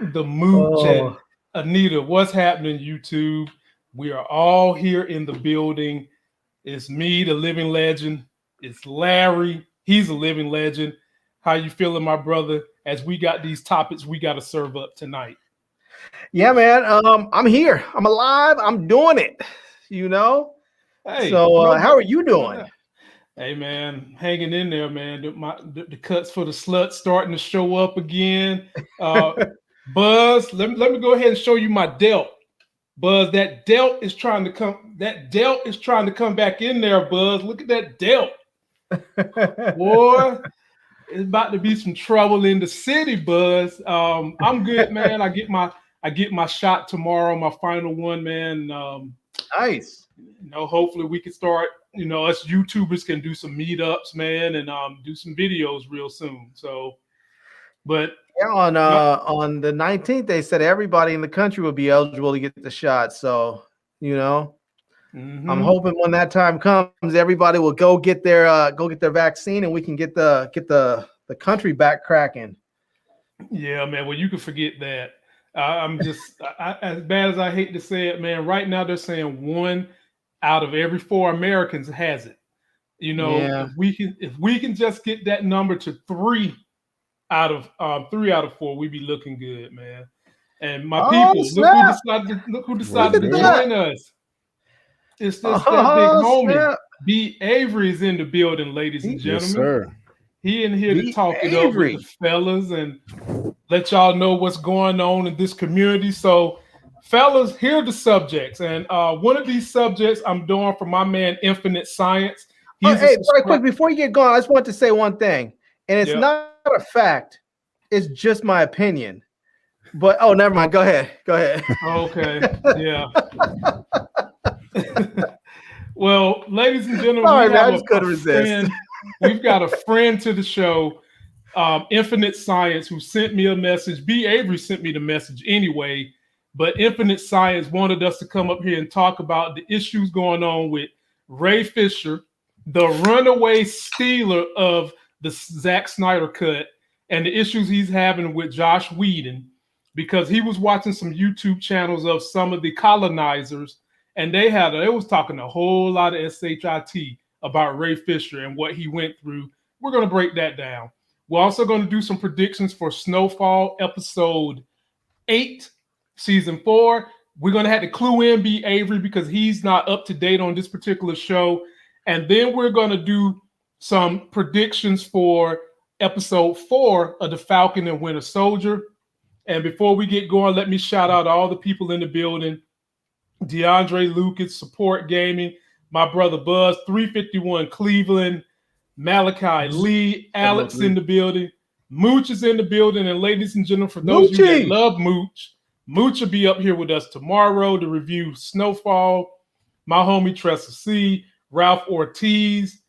the mooch and Anita. What's happening, YouTube? We are all here in the building. It's me, the living legend. It's Larry. He's a living legend. How you feeling, my brother? As we got these topics we got to serve up tonight. Yeah, man. I'm here. I'm alive. I'm doing it. You know. Hey, so how are you doing? Hey, man, hanging in there, man. The cuts for the sluts starting to show up again. Buzz, let me go ahead and show you my delt. Buzz, that delt is trying to come. That delt is trying to come back in there, Buzz. Look at that delt. Boy, it's about to be some trouble in the city, Buzz. I'm good, man. I get my shot tomorrow, my final one, man. Nice. Hopefully we can start. Us YouTubers can do some meetups, man, and do some videos real soon. So, but yeah, on the 19th, they said everybody in the country will be eligible to get the shot. So, I'm hoping when that time comes, everybody will go get their vaccine, and we can get the country back cracking. Yeah, man. Well, you can forget that. I'm just as bad as I hate to say it, man. Right now, they're saying 1 out of every 4 Americans has it. If we can just get that number to 3 out of 4, we'd be looking good, man. And my people, look who decided to join us. It's just that big homie. B. Avery is in the building, ladies and gentlemen. Yes, sir. He in here to talk it up with the fellas and let y'all know what's going on in this community. So, fellas, here are the subjects. And one of these subjects I'm doing for my man, Infinite Science. Hey, very quick, before you get going, I just want to say one thing. And it's not a fact. It's just my opinion. But, never mind. Go ahead. Okay. Yeah. Well, ladies and gentlemen, we've got a friend to the show, Infinite Science, who sent me a message. B. Avery sent me the message anyway. But Infinite Science wanted us to come up here and talk about the issues going on with Ray Fisher, the runaway stealer of the Zack Snyder cut, and the issues he's having with Josh Whedon, because he was watching some YouTube channels of some of the colonizers, and they was talking a whole lot of shit about Ray Fisher and what he went through. We're going to break that down. We're also going to do some predictions for Snowfall episode 8. Season 4, we're going to have to clue in B. Avery because he's not up to date on this particular show. And then we're going to do some predictions for episode 4 of the Falcon and Winter Soldier. And before we get going, let me shout out all the people in the building. DeAndre Lucas, Support Gaming, my brother Buzz, 351 Cleveland, Malachi Lee, Alex in the building, Mooch is in the building. And ladies and gentlemen, for those of you that love Mooch will be up here with us tomorrow to review Snowfall. My homie Tressa C, Ralph Ortiz.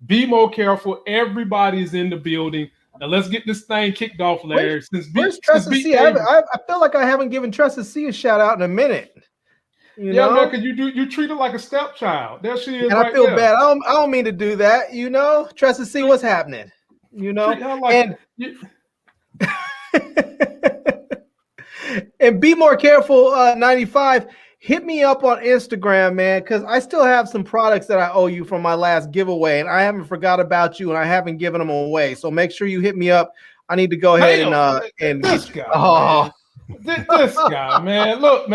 Be more careful. Everybody's in the building. Now let's get this thing kicked off, Larry. Where's Tressa C? I feel like I haven't given Tressa C a shout out in a minute. Man, because you treat her like a stepchild. There she is. And I feel bad. I don't mean to do that. Tressa C, what's happening? And be more careful, 95. Hit me up on Instagram, man, because I still have some products that I owe you from my last giveaway, and I haven't forgot about you, and I haven't given them away. So make sure you hit me up. I need to go ahead and this guy. This guy, man. Look.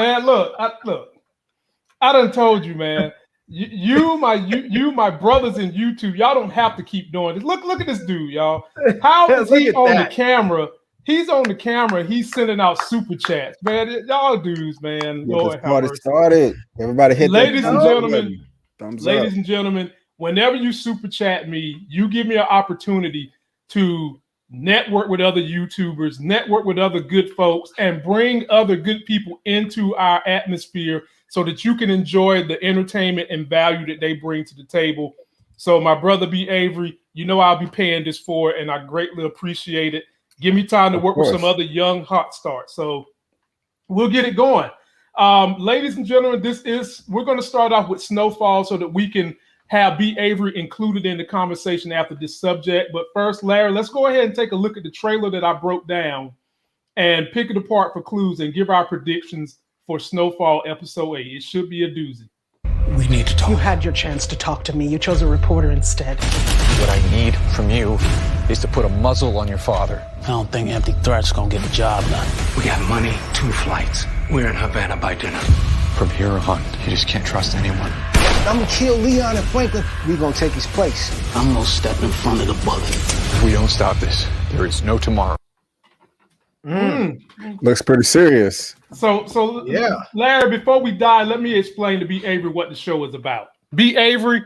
I done told you, man. You, my brothers in YouTube, y'all don't have to keep doing this. Look at this dude, y'all. How is he on the camera? He's on the camera. He's sending out super chats, man. Y'all dudes, man. Lord, party started. Everybody hit. Ladies and gentlemen, whenever you super chat me, you give me an opportunity to network with other YouTubers, network with other good folks, and bring other good people into our atmosphere so that you can enjoy the entertainment and value that they bring to the table. So my brother B. Avery, I'll be paying this for it, and I greatly appreciate it. Give me time to work with some other young hot starts. So we'll get it going. Ladies and gentlemen, we're going to start off with Snowfall so that we can have B. Avery included in the conversation after this subject. But first, Larry, let's go ahead and take a look at the trailer that I broke down. and pick it apart for clues and give our predictions for Snowfall episode 8. It should be a doozy. We need to talk. You had your chance to talk to me. You chose a reporter instead. What I need from you is to put a muzzle on your father. I don't think empty threats gonna get the job done. We got money, 2 flights. We're in Havanna by dinner. From here on, you just can't trust anyone. I'm gonna kill Leon and Franklin. We gonna take his place. I'm gonna step in front of the bullet. If we don't stop this, there is no tomorrow. Looks pretty serious. So yeah, Larry, before we die, let me explain to B. Avery what the show is about. B. Avery,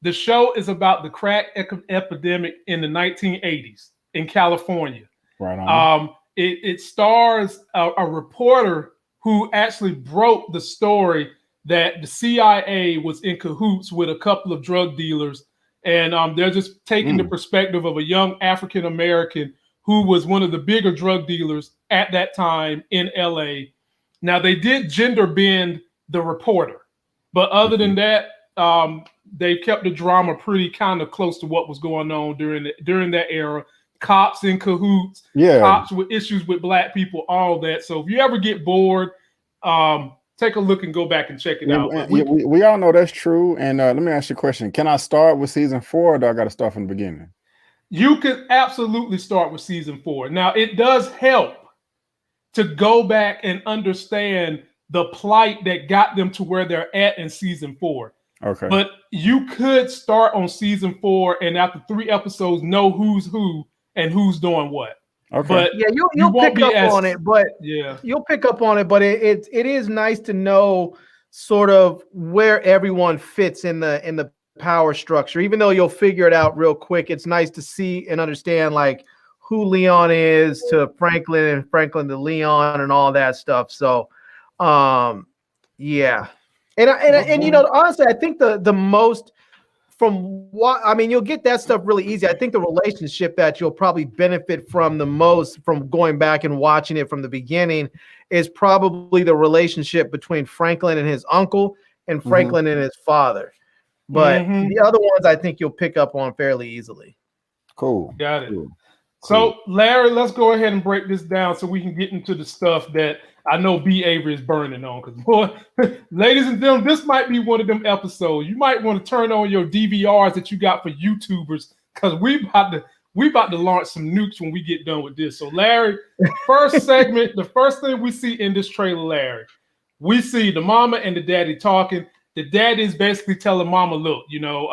the show is about the crack epidemic in the 1980s in California. Right on. It stars a reporter who actually broke the story that the CIA was in cahoots with a couple of drug dealers, and they're just taking the perspective of a young African American who was one of the bigger drug dealers at that time in LA. Now, they did gender bend the reporter, but other than that, they kept the drama pretty kind of close to what was going on during that era. Cops in cahoots, cops with issues with black people, all that. So if you ever get bored, take a look and go back and check it out. We all know that's true. And let me ask you a question. Can I start with season 4 or do I got to start from the beginning? You could absolutely start with season 4. Now, it does help to go back and understand the plight that got them to where they're at in season 4. Okay. But you could start on season 4 and after 3 episodes know who's who and who's doing what. Okay. But yeah, you'll pick up on it, but you'll pick up on it, but it is nice to know sort of where everyone fits in the power structure. Even though you'll figure it out real quick, it's nice to see and understand like who Leon is to Franklin and Franklin to Leon and all that stuff. So yeah. And you know, honestly, I think the most from what I mean, you'll get that stuff really easy. I think the relationship that you'll probably benefit from the most from going back and watching it from the beginning is probably the relationship between Franklin and his uncle and Franklin and his father. But the other ones I think you'll pick up on fairly easily. Cool. Got it. Cool. So, Larry, let's go ahead and break this down so we can get into the stuff that I know B. Avery is burning on. Because, boy, ladies and gentlemen, this might be one of them episodes. You might want to turn on your DVRs that you got for YouTubers because we about to launch some nukes when we get done with this. So, Larry, first segment, the first thing we see in this trailer, Larry, we see the mama and the daddy talking. The daddy is basically telling mama, look, you know,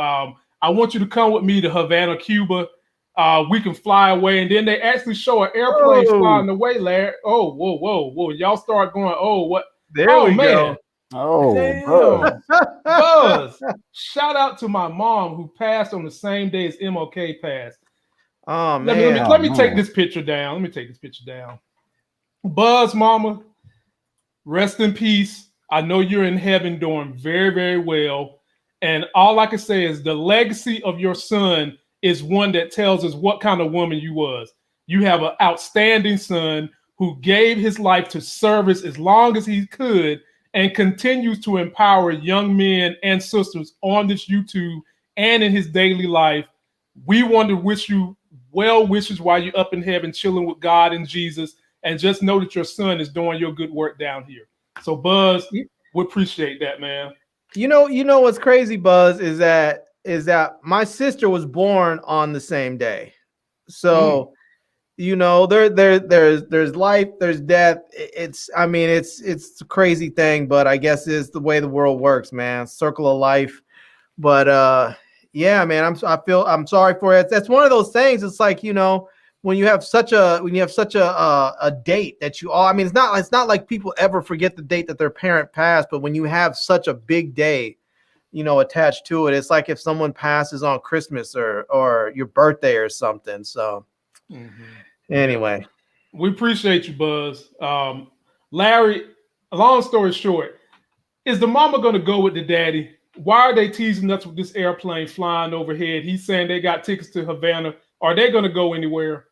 I want you to come with me to Havana, Cuba. We can fly away. And then they actually show an airplane flying away, Larry. Oh, whoa. Y'all start going, oh, what? There we go. Oh, damn. Buzz. Shout out to my mom who passed on the same day as MLK passed. Oh, man. Let me take this picture down. Buzz, mama, rest in peace. I know you're in heaven doing very, very well. And all I can say is the legacy of your son is one that tells us what kind of woman you was. You have an outstanding son who gave his life to service as long as he could and continues to empower young men and sisters on this YouTube and in his daily life. We want to wish you well wishes while you're up in heaven, chilling with God and Jesus, and just know that your son is doing your good work down here. So, Buzz, we appreciate that, man. You know what's crazy, Buzz, is that my sister was born on the same day. So, you know, there's life, there's death. It's a crazy thing, but I guess it's the way the world works, man. Circle of life. But yeah, man, I'm sorry for it. That's one of those things. It's like, you know, when you have such a date that you all, I mean, it's not like people ever forget the date that their parent passed, but when you have such a big day, you know, attached to it, it's like if someone passes on Christmas or your birthday or something. So anyway, we appreciate you, Buzz. Larry, long story short, is the mama going to go with the daddy? Why are they teasing us with this airplane flying overhead? He's saying they got tickets to Havana. Are they going to go anywhere?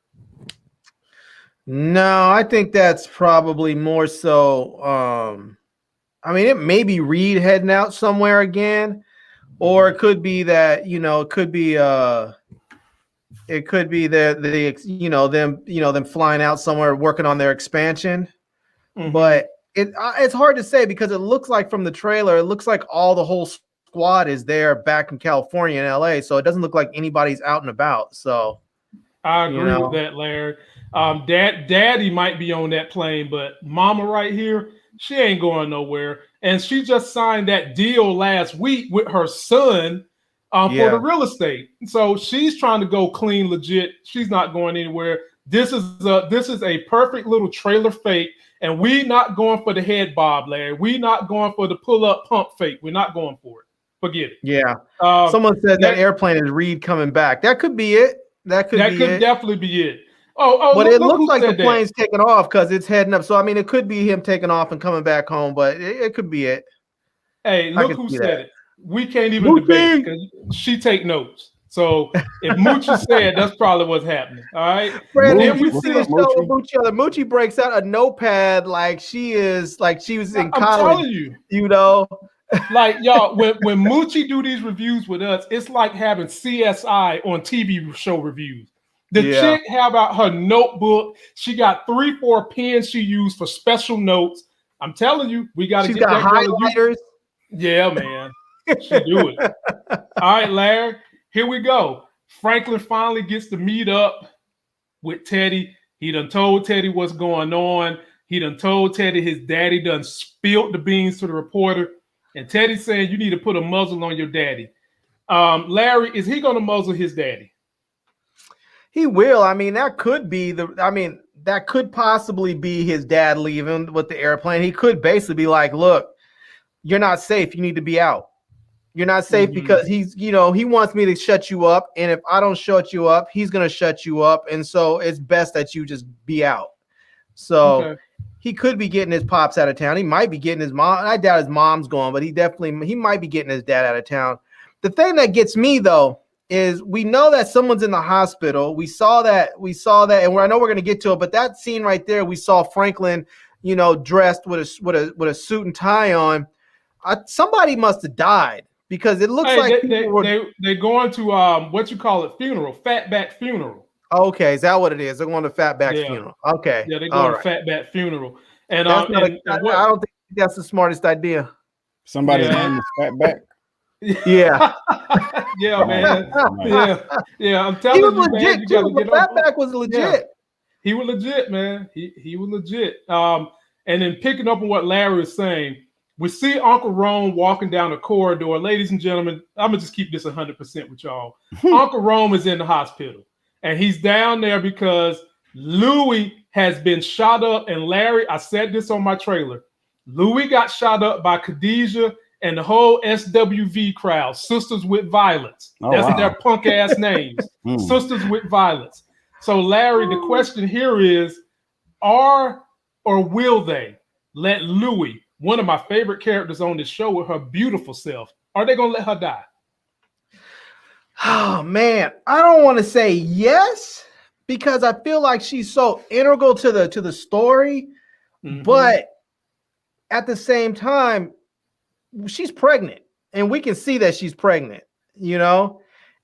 No, I think that's probably more so. I mean, it may be Reed heading out somewhere again, or it could be that, you know, it could be It could be them flying out somewhere working on their expansion. Mm-hmm. But it's hard to say because it looks like from the trailer, it looks like all the whole squad is there back in California and LA. So it doesn't look like anybody's out and about. So I agree with that, Larry. Daddy might be on that plane, but Mama right here, she ain't going nowhere. And she just signed that deal last week with her son for the real estate. So she's trying to go clean, legit. She's not going anywhere. This is a perfect little trailer fake, and we not going for the head bob, Larry. We not going for the pull up pump fake. We're not going for it. Forget it. Yeah. Someone said that airplane is Reed coming back. That could be it. That could definitely be it. But it looks like the plane's taking off because it's heading up. So I mean, it could be him taking off and coming back home, but it could be it. Hey, look who said it. We can't even debate because she take notes. So if Moochie said, that's probably what's happening. All right. Brandon, you see the show with Moochie. Moochie breaks out a notepad like she was in college. I'm telling you, like y'all, when Moochie do these reviews with us, it's like having CSI on TV show reviews. The chick have out her notebook. She got 3-4 pens she used for special notes. I'm telling you, we got to get that highlighters. Yeah, man. She do it. All right, Larry, here we go. Franklin finally gets to meet up with Teddy. He done told Teddy what's going on. He done told Teddy his daddy done spilled the beans to the reporter. And Teddy's saying, you need to put a muzzle on your daddy. Larry, is he going to muzzle his daddy? He will. I mean, that could possibly be his dad leaving with the airplane. He could basically be like, look, you're not safe. You need to be out. You're not safe because he wants me to shut you up. And if I don't shut you up, he's going to shut you up. And so it's best that you just be out. So he could be getting his pops out of town. He might be getting his mom. I doubt his mom's going, but he might be getting his dad out of town. The thing that gets me though, is we know that someone's in the hospital. We saw that, and I know we're going to get to it, but that scene right there, we saw Franklin, dressed with a suit and tie on. Somebody must have died because it looks like they're going to funeral, fatback funeral. Okay, is that what it is? They're going to fatback's funeral. Okay, yeah, they're going to fatback funeral, and I don't think that's the smartest idea. Somebody's name is Fatback. Yeah. Yeah, man. Yeah. I'm telling you, man, you gotta get on. Fatback was legit. Yeah. He was legit, man. He was legit. And then picking up on what Larry was saying, we see Uncle Rome walking down the corridor. Ladies and gentlemen, I'm gonna just keep this 100% with y'all. Uncle Rome is in the hospital, and he's down there because Louis has been shot up. And Larry, I said this on my trailer. Louis got shot up by Khadijah and the whole SWV crowd, Sisters with Violence. That's their punk ass names. Sisters with Violence. So, Larry, the question here is, will they let Louis, one of my favorite characters on this show with her beautiful self, are they gonna let her die? Oh man, I don't want to say yes because I feel like she's so integral to the story, but at the same time, she's pregnant and we can see that she's pregnant,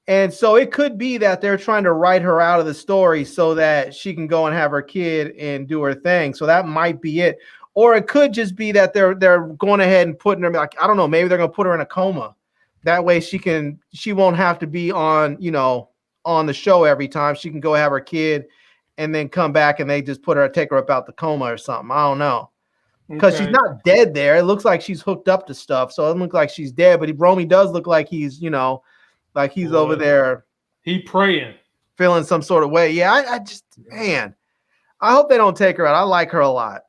and so it could be that they're trying to write her out of the story so that she can go and have her kid and do her thing. So that might be it. Or it could just be that they're going ahead and putting her, like, I don't know, maybe they're going to put her in a coma. That way she won't have to be on the show every time. She can go have her kid and then come back and they just take her up out the coma or something. I don't know. Because she's not dead there. It looks like she's hooked up to stuff. So it doesn't look like she's dead, but Romy does look like he's, like he's over there. He praying. Feeling some sort of way. Yeah, I just, man, I hope they don't take her out. I like her a lot.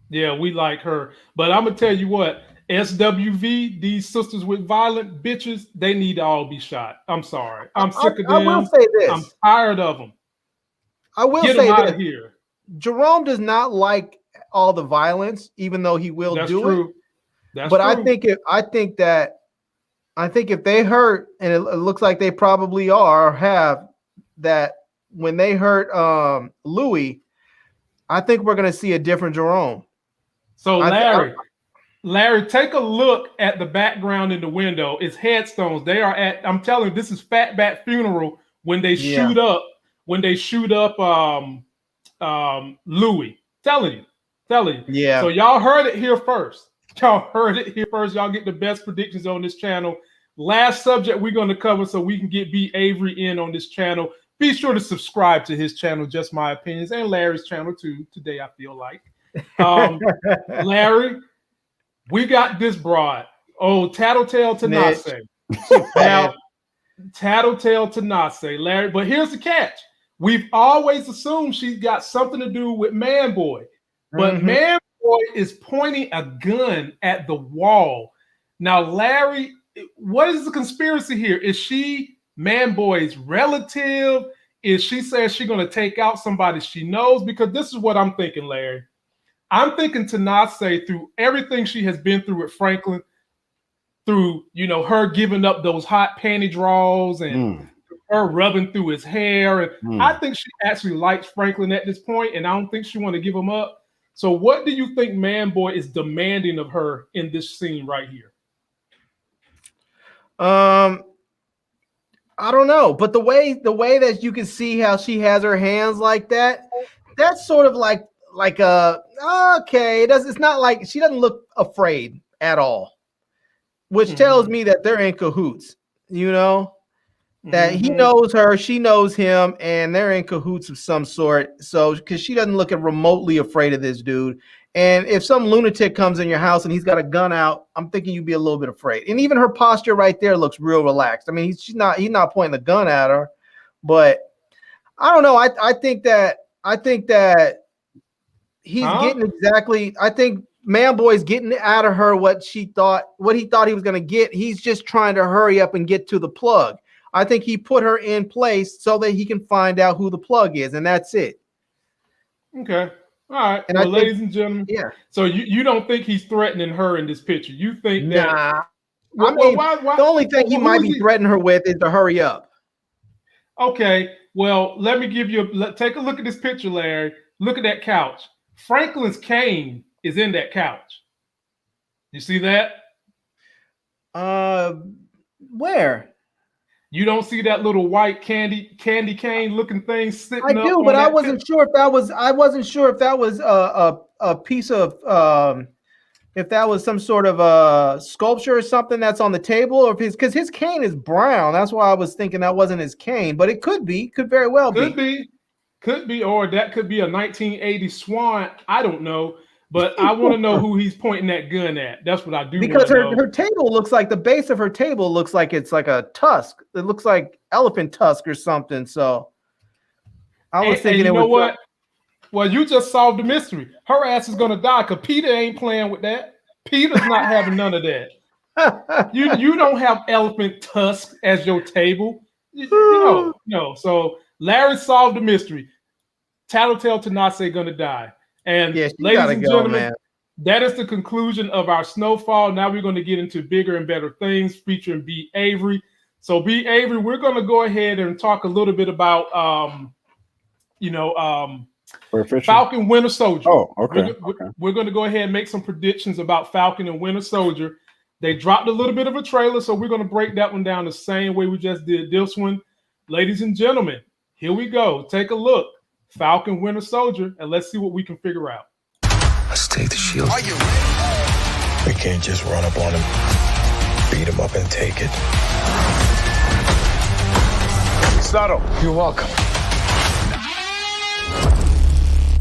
Yeah, we like her. But I'm going to tell you what, SWV, these Sisters with Violent bitches, they need to all be shot. I'm sorry. I'm sick of them. I will say this. I'm tired of them. I will say Get them out of here. Jerome does not like all the violence, even though he will do it. That's but true. I think if they hurt, and it looks like they probably have that when they hurt Louis, I think we're going to see a different Jerome. So Larry, take a look at the background in the window. It's headstones. They are I'm telling you, this is Fatback funeral when they shoot up when they shoot up Louis. Telling you. Yeah. So y'all heard it here first. Y'all get the best predictions on this channel. Last subject we're going to cover so we can get B. Avery in on this channel. Be sure to subscribe to his channel, Just My Opinions, and Larry's channel too. Today, I feel like. Larry, we got this broad. Oh, Tattletale Tanase. Now, Tattletale Tanase, Larry. But here's the catch. We've always assumed she's got something to do with Manboy. But Manboy is pointing a gun at the wall. Now, Larry, what is the conspiracy here? Is she Manboy's relative? Is she saying she's going to take out somebody she knows? Because this is what I'm thinking, Larry. I'm thinking Tanase, through everything she has been through with Franklin, through, her giving up those hot panty draws and her rubbing through his hair. And I think she actually likes Franklin at this point, and I don't think she want to give him up. So what do you think Manboy is demanding of her in this scene right here? I don't know, but the way that you can see how she has her hands like that, that's sort of like okay. It's not like she doesn't look afraid at all, which tells me that they're in cahoots. That he knows her, she knows him, and they're in cahoots of some sort. So, because she doesn't look remotely afraid of this dude. And if some lunatic comes in your house and he's got a gun out, I'm thinking you'd be a little bit afraid. And even her posture right there looks real relaxed. I mean, he's not pointing the gun at her, but I don't know. I think that he's getting exactly. I think Manboy's getting out of her what he thought he was going to get. He's just trying to hurry up and get to the plug. I think he put her in place so that he can find out who the plug is, and that's it. Okay. All right. And ladies and gentlemen, yeah. So you don't think he's threatening her in this picture? You think that? Nah. The only thing he might be threatening her with is to hurry up. Okay. Well, let me take a look at this picture, Larry. Look at that couch. Franklin's cane is in that couch. You see that? Where? You don't see that little white candy cane looking thing sitting up? I do, but I wasn't sure if that was. I wasn't sure if that was a piece of if that was some sort of sculpture or something that's on the table, or because his cane is brown. That's why I was thinking that wasn't his cane, but it could be. Could very well be. Could be, or that could be a 1980 Swan. I don't know. But I want to know who he's pointing that gun at. That's what I do. Because her table looks like the base of her table looks like it's like a tusk. It looks like elephant tusk or something. So I was thinking, you know what? Well, you just solved the mystery. Her ass is gonna die because Peter ain't playing with that. Peter's not having none of that. You don't have elephant tusk as your table. No. So Larry solved the mystery. Tattletale Tanase gonna die. And ladies and gentlemen, that is the conclusion of our Snowfall. Now we're going to get into bigger and better things featuring B. Avery. So B. Avery, we're going to go ahead and talk a little bit about, Falcon Winter Soldier. Oh, okay. We're going to go ahead and make some predictions about Falcon and Winter Soldier. They dropped a little bit of a trailer, so we're going to break that one down the same way we just did this one. Ladies and gentlemen, here we go. Take a look. Falcon Winter Soldier, and let's see what we can figure out. Let's take the shield. Are you ready? We can't just run up on him, beat him up, and take it. Subtle. You're welcome.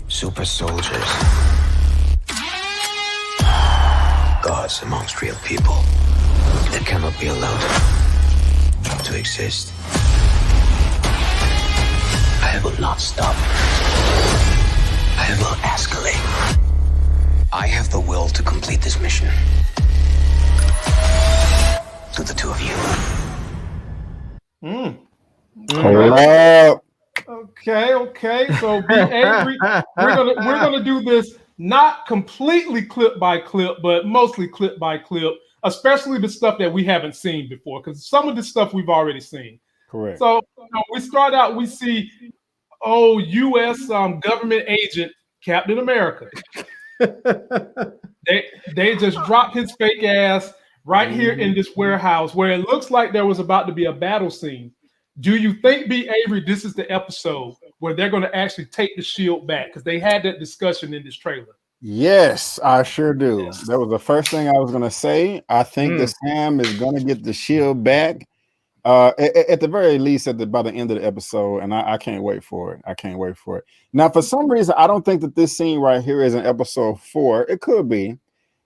Super soldiers. Gods amongst real people. They cannot be allowed to exist. I will not stop. I will escalate. I have the will to complete this mission. To the two of you. Okay. So B. Avery, we're gonna do this not completely clip by clip, but mostly clip by clip, especially the stuff that we haven't seen before, because some of the stuff we've already seen. Correct. So we start out, we see U.S. government agent Captain America. They just dropped his fake ass right here in this warehouse where it looks like there was about to be a battle scene. Do you think, B. Avery, this is the episode where they're going to actually take the shield back? Because they had that discussion in this trailer. Yes, I sure do. That was the first thing I was going to say. I think that Sam is going to get the shield back. At the very least, by the end of the episode, and I can't wait for it. I can't wait for it. Now, for some reason, I don't think that this scene right here is in episode 4. It could be,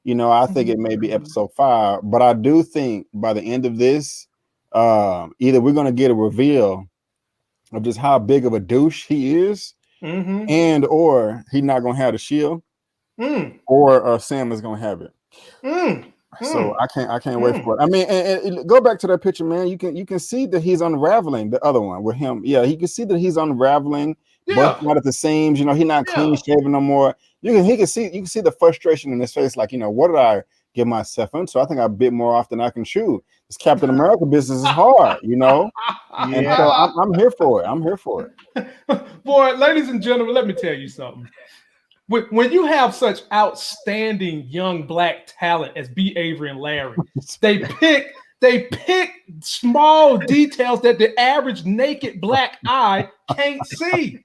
I think it may be episode 5, but I do think by the end of this, either we're gonna get a reveal of just how big of a douche he is, and or he's not gonna have the shield, or Sam is gonna have it. So I can't wait for it. I mean, and go back to that picture, man. You can see that he's unraveling the other one with him. Yeah, you can see that he's unraveling, both not at the seams. He's not clean shaven no more. You can see the frustration in his face. Like, what did I get myself into? I think I bit more off than I can chew. This Captain America business is hard, And so I'm here for it. I'm here for it. Boy, ladies and gentlemen, let me tell you something. When you have such outstanding young black talent as B. Avery and Larry, they pick small details that the average naked black eye can't see.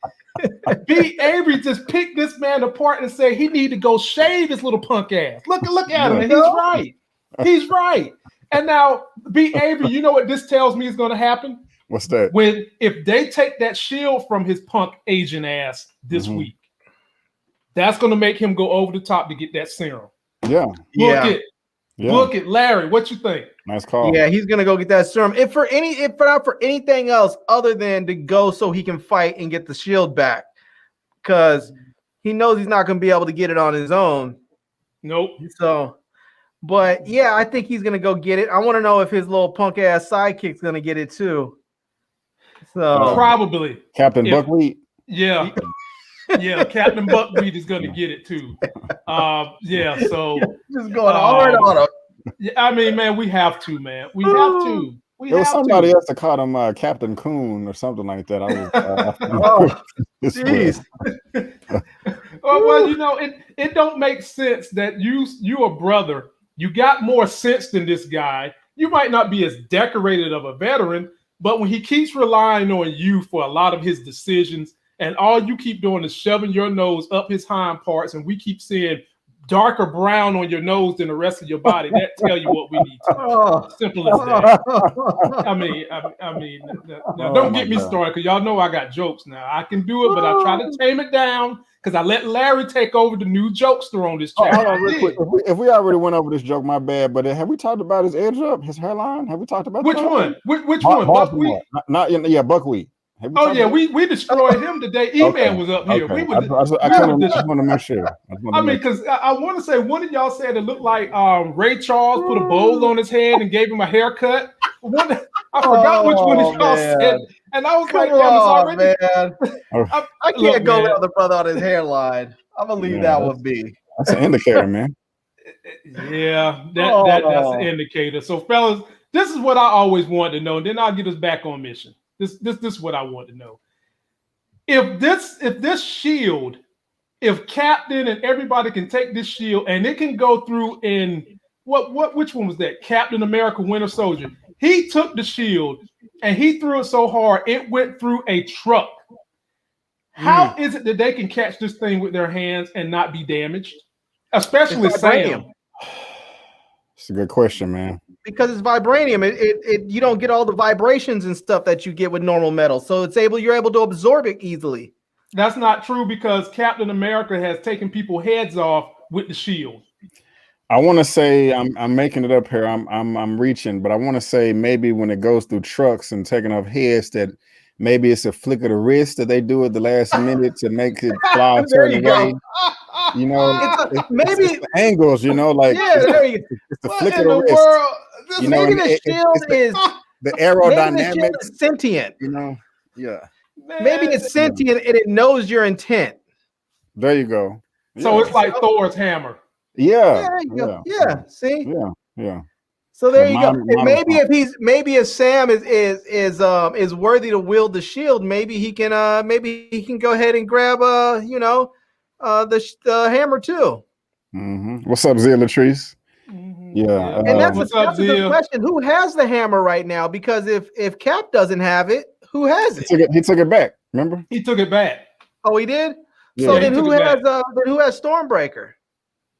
B. Avery just picked this man apart and said he need to go shave his little punk ass. Look at him, and he's right. He's right. And now, B. Avery, you know what this tells me is going to happen? What's that? If they take that shield from his punk Asian ass this week, that's going to make him go over the top to get that serum. Yeah. Look at Larry. What you think? Nice call. Yeah, he's going to go get that serum. If not for anything else other than to go so he can fight and get the shield back, because he knows he's not going to be able to get it on his own. Nope. So, but yeah, I think he's going to go get it. I want to know if his little punk ass sidekick's going to get it too. So probably Captain Buckwheat. Yeah. Yeah, Captain Buckwheat is going to get it too. So just going hard on him. Yeah, I mean, man, we have to, man. We have to. There was somebody else that called him Captain Coon or something like that. Jeez. Well, it don't make sense that you a brother. You got more sense than this guy. You might not be as decorated of a veteran, but when he keeps relying on you for a lot of his decisions, and all you keep doing is shoving your nose up his hind parts, and we keep seeing darker brown on your nose than the rest of your body, that tell you what we need to do. Simple as that. I mean, don't get me started, because y'all know I got jokes now. I can do it, but I try to tame it down because I let Larry take over the new jokester on this channel. Hold on, real quick. If we already went over this joke, my bad. But have we talked about his edge up, his hairline? Have we talked about which one? Which one? Buckwheat? Buckwheat. Oh yeah, we destroyed him today. E-Man was up here. Okay. We I just want to make sure. I mean, because I want to say one of y'all said it looked like Ray Charles put a bowl on his head and gave him a haircut. I forgot which one of y'all said, and I was like, "Damn, it's already." Man. I can't go with the brother on his hairline. I'm gonna leave that one be. That's an indicator, man. Yeah, that's an indicator. So, fellas, this is what I always wanted to know, and then I'll get us back on mission. This is what I want to know. If this shield, if Captain and everybody can take this shield and it can go through in which one was that? Captain America Winter Soldier. He took the shield and he threw it so hard it went through a truck. How is it that they can catch this thing with their hands and not be damaged? Especially Sam. It's a good question, man. Because it's vibranium, it you don't get all the vibrations and stuff that you get with normal metal, so you're able to absorb it easily. That's not true, because Captain America has taken people's heads off with the shield. I want to say I'm making it up here. I'm reaching, but I want to say maybe when it goes through trucks and taking off heads, that maybe it's a flick of the wrist that they do at the last minute to make it fly a certain way. Maybe it's the angles, like there you go. It's the flick of the wrist. Maybe the shield is the aerodynamics. Sentient. Yeah. Maybe it's sentient and it knows your intent. There you go. So it's like Thor's hammer. Yeah. See. Yeah. So there you go. And maybe if Sam is worthy to wield the shield, maybe he can go ahead and grab the hammer too. What's up, Zia Latrice? Yeah, and that's a good question. Who has the hammer right now? Because if Cap doesn't have it, Who has it? He took it back. Remember? He took it back. Oh, he did. Yeah. So then who has Stormbreaker?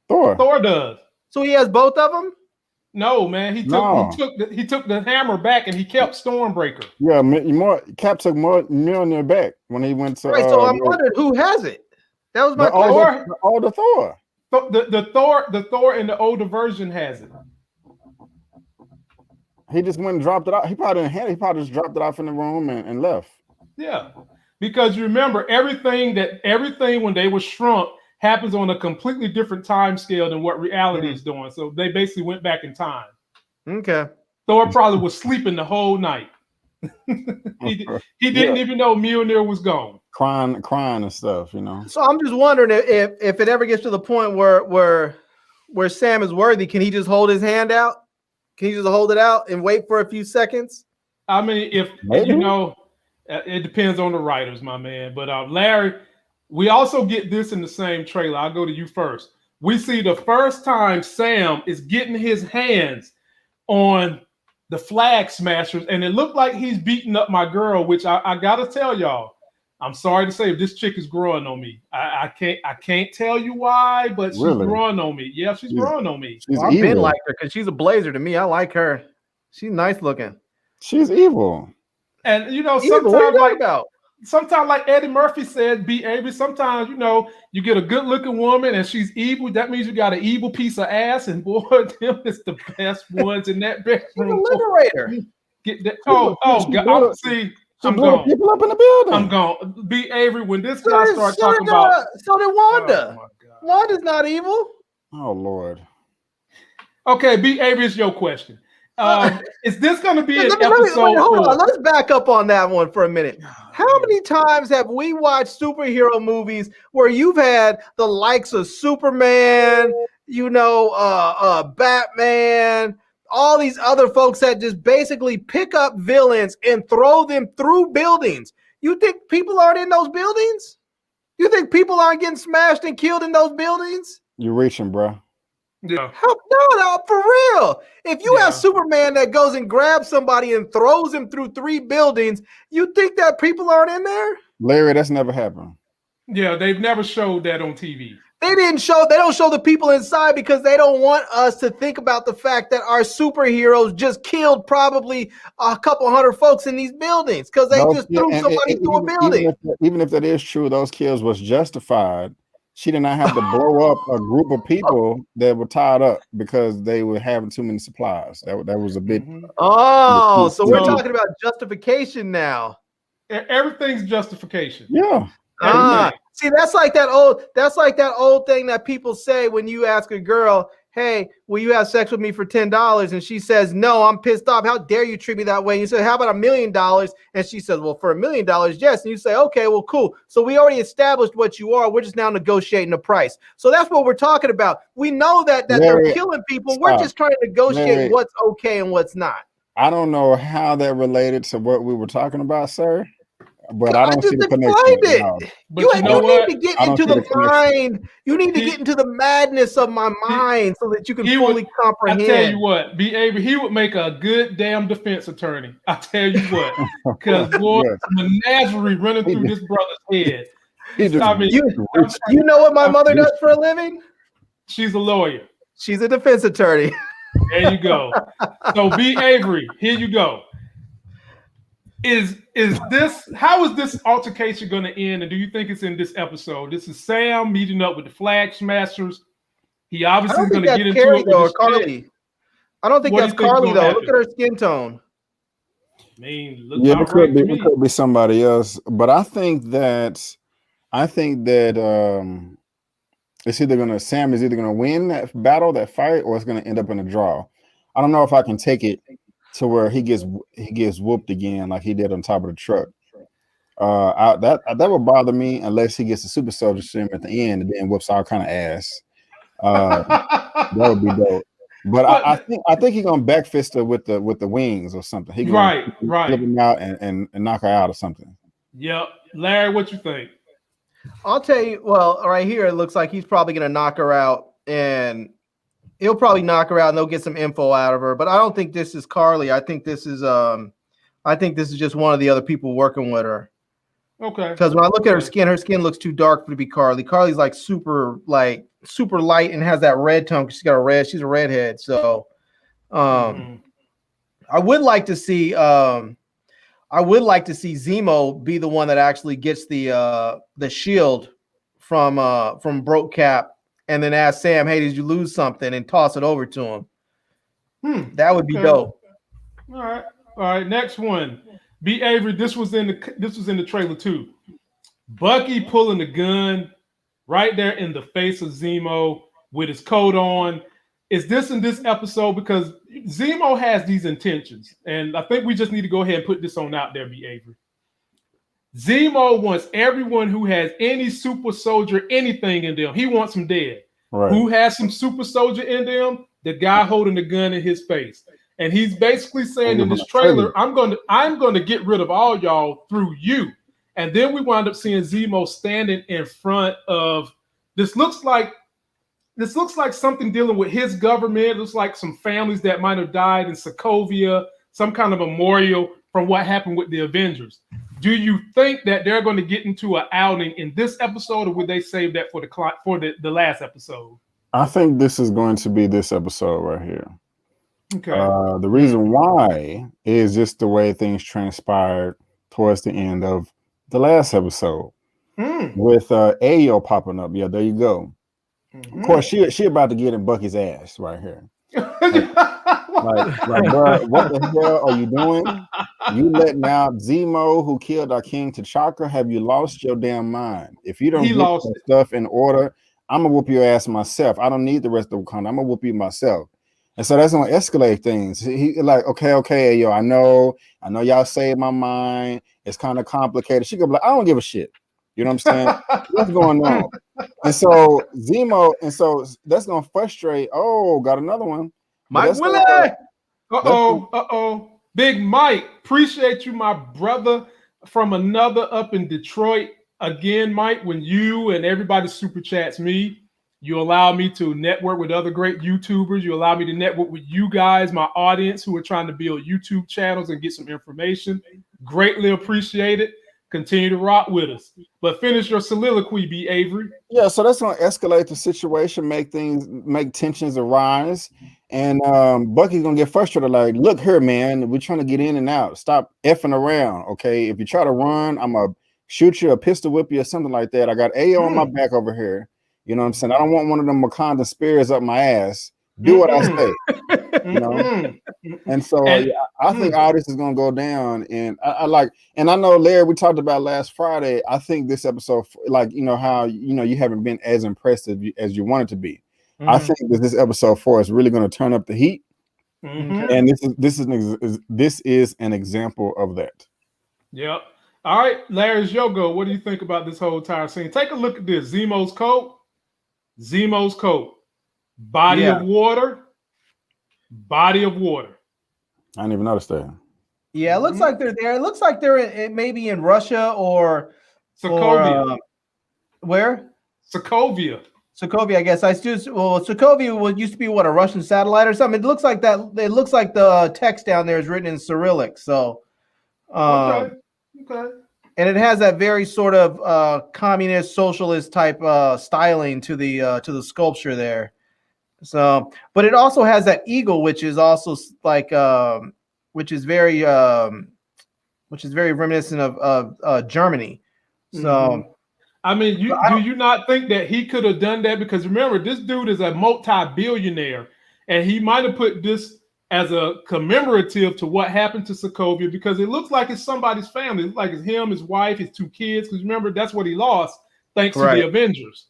Thor does. So he has both of them. No, man. He took the hammer back and he kept Stormbreaker. Yeah, Cap took Mjolnir back when he went to. Right. So I'm wondering who has it. That was my question. The Thor. The Thor in the older version has it. He just went and dropped it out. He probably didn't have it. He probably just dropped it off in the room and left. Yeah, because you remember everything when they were shrunk happens on a completely different time scale than what reality is doing. So they basically went back in time. Okay. Thor probably was sleeping the whole night. he didn't even know Mjolnir was gone. Crying and stuff, you know. So I'm just wondering if it ever gets to the point where Sam is worthy, can he just hold his hand out? Can you just hold it out and wait for a few seconds? I mean, if you know, it depends on the writers, my man. But Larry, we also get this in the same trailer. I'll go to you first. We see the first time Sam is getting his hands on the Flag Smashers, and it looked like he's beating up my girl, which I gotta tell y'all. I'm sorry to say, this chick is growing on me. I can't tell you why, but she's growing on me. Yeah, she's growing on me. I've been like her because she's a blazer to me. I like her. She's nice looking. She's evil. And you know, sometimes like Eddie Murphy said, B. Avery, sometimes you get a good looking woman and she's evil. That means you got an evil piece of ass, and boy, them is the best ones in that bedroom. She's a liberator. Get that. God, see. I'm gone. People up in the building. I'm gone. B. Avery, when this guy starts talking about. So did Wanda. Wanda's not evil. Oh, Lord. Okay, B. Avery, is your question. Is this going to be an episode? Wait, hold on. Let's back up on that one for a minute. How many times have we watched superhero movies where you've had the likes of Superman, Batman, all these other folks that just basically pick up villains and throw them through buildings? You think people aren't in those buildings? You think people aren't getting smashed and killed in those buildings? You're reaching, bro. Yeah. No, for real. If you have Superman that goes and grabs somebody and throws him through 3 buildings, you think that people aren't in there? Larry, that's never happened. Yeah, they've never showed that on TV. They don't show the people inside because they don't want us to think about the fact that our superheroes just killed probably a couple hundred folks in these buildings because they just threw somebody through a building. Even if that is true, those kills was justified. She did not have to blow up a group of people that were tied up because they were having too many supplies. That was a bit. Oh, so we're talking about justification now. Everything's justification. Yeah. See, that's like that old thing that people say when you ask a girl, hey, will you have sex with me for $10? And she says, no, I'm pissed off. How dare you treat me that way? And you say, how about $1 million? And she says, well, for $1 million, yes. And you say, okay, well, cool. So we already established what you are. We're just now negotiating the price. So that's what we're talking about. We know that Larry, they're killing people. We're just trying to negotiate what's okay and what's not. I don't know how that related to what we were talking about, sir. But I don't see the connection. No. You need to get into the mind. You need to get into the madness of my mind so that you can fully comprehend. I tell you what, B. Avery, he would make a good damn defense attorney. I tell you what, because boy, the menagerie running through this brother's head. You know what my mother does for a living? She's a lawyer. She's a defense attorney. There you go. So B. Avery, here you go. How is this altercation going to end? And do you think it's in this episode? This is Sam meeting up with the Flag Smashers. He obviously is going to get into Carrie, it with Carly. I don't think that's Carly though. Look at her skin tone. I mean, it could be somebody else. But I think that it's Sam is either gonna win that battle, that fight, or it's gonna end up in a draw. I don't know if I can take it to where he gets whooped again like he did on top of the truck. That would bother me unless he gets the super soldier serum at the end and then whoops our kind of ass. That would be dope. But I think he's gonna backfist her with the wings or something. He right. Flip him out and knock her out or something. Yep. Larry, what you think? I'll tell you. Well, right here it looks like he's probably gonna knock her out, and he'll probably knock her out, and they'll get some info out of her. But I don't think this is Carly. I think this is I think this is just one of the other people working with her. Okay. Because when I look at her skin looks too dark to be Carly. Carly's like super light and has that red tone. She's a redhead. So I would like to see Zemo be the one that actually gets the shield from Broke Cap and then ask Sam, hey, did you lose something? And toss it over to him. That would be dope. All right. Next one. B. Avery. This was in the trailer too. Bucky pulling the gun right there in the face of Zemo with his coat on. Is this in this episode? Because Zemo has these intentions, and I think we just need to go ahead and put this on out there, B. Avery. Zemo wants everyone who has any super soldier, anything in them. He wants them dead. Right. Who has some super soldier in them? The guy holding the gun in his face. And he's basically saying in this trailer, I'm going to get rid of all y'all through you. And then we wind up seeing Zemo standing in front of this. Looks like something dealing with his government. It looks like some families that might have died in Sokovia, some kind of memorial from what happened with the Avengers. Do you think that they're going to get into an outing in this episode, or would they save that for the last episode? I think this is going to be this episode right here. Okay. The reason why is just the way things transpired towards the end of the last episode with Ayo popping up. Yeah, there you go. Of course, she about to get in Bucky's ass right here. Like, bro, what the hell are you doing? You letting out Zemo, who killed our King T'Chaka. Have you lost your damn mind? If you don't get that stuff in order, I'm gonna whoop your ass myself. I don't need the rest of Wakanda. I'm gonna whoop you myself. And so that's gonna escalate things. He like, okay, yo, I know y'all saved my mind. It's kind of complicated. She could be like, I don't give a shit. You know what I'm saying? What's going on? And so Zemo, and so that's gonna frustrate. Oh, got another one. Mike Willie. Big Mike, appreciate you, my brother from another up in Detroit. Again, Mike, when you and everybody super chats me, you allow me to network with other great YouTubers. You allow me to network with you guys, my audience, who are trying to build YouTube channels and get some information. Greatly appreciate it. Continue to rock with us. But finish your soliloquy, B. Avery. Yeah, so that's going to escalate the situation, make tensions arise. And Bucky's going to get frustrated. Like, look here, man, we're trying to get in and out. Stop effing around, okay? If you try to run, I'm going to shoot you, a pistol whip you, or something like that. I got AO on my back over here. You know what I'm saying? I don't want one of them Wakanda spears up my ass. Do what I say. You know? And so I think all this is gonna go down. And I know, Larry, we talked about last Friday. I think this episode, like, you know, how you haven't been as impressive as you wanted to be. I think that this episode 4 is really gonna turn up the heat. And this is an example of that. Yep. All right, Larry's your go. What do you think about this whole entire scene? Take a look at this. Zemo's coat. Body of water. Body of water. I didn't even notice that. Yeah, it looks like they're there. It looks like they're maybe in Russia or Sokovia. Where? Sokovia, I guess. Sokovia used to be what, a Russian satellite or something. It looks like that. It looks like the text down there is written in Cyrillic. So, okay. And it has that very sort of communist, socialist type styling to the sculpture there. So, but it also has that eagle, which is also like, which is very reminiscent of Germany. So, I mean, do you not think that he could have done that? Because remember, this dude is a multi-billionaire, and he might have put this as a commemorative to what happened to Sokovia, because it looks like it's somebody's family. It looks like it's him, his wife, his 2 kids. Because remember, that's what he lost thanks to the Avengers.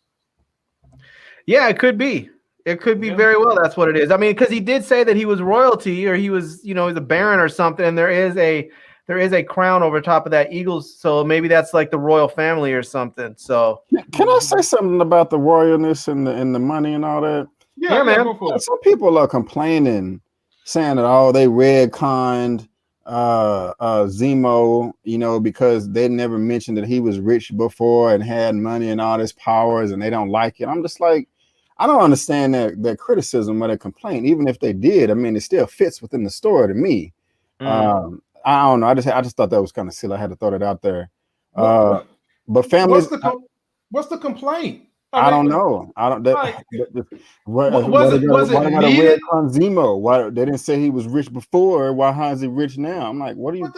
Yeah, it could be. It could be very well. That's what it is. I mean, because he did say that he was royalty, or he was, he's a baron or something. And there is a crown over top of that eagle. So maybe that's like the royal family or something. So can I say something about the royalness and the money and all that? Yeah, man. Some people are complaining, saying that they retconned Zemo, because they never mentioned that he was rich before and had money and all his powers, and they don't like it. I'm just like, I don't understand that criticism or that complaint. Even if they did, I mean, it still fits within the story to me. I don't know. I just thought that was kind of silly. I had to throw that out there. But families, what's the complaint? I don't know. I don't. Why it red Zemo? Why they didn't say he was rich before? Why is he rich now? I'm like, what do you?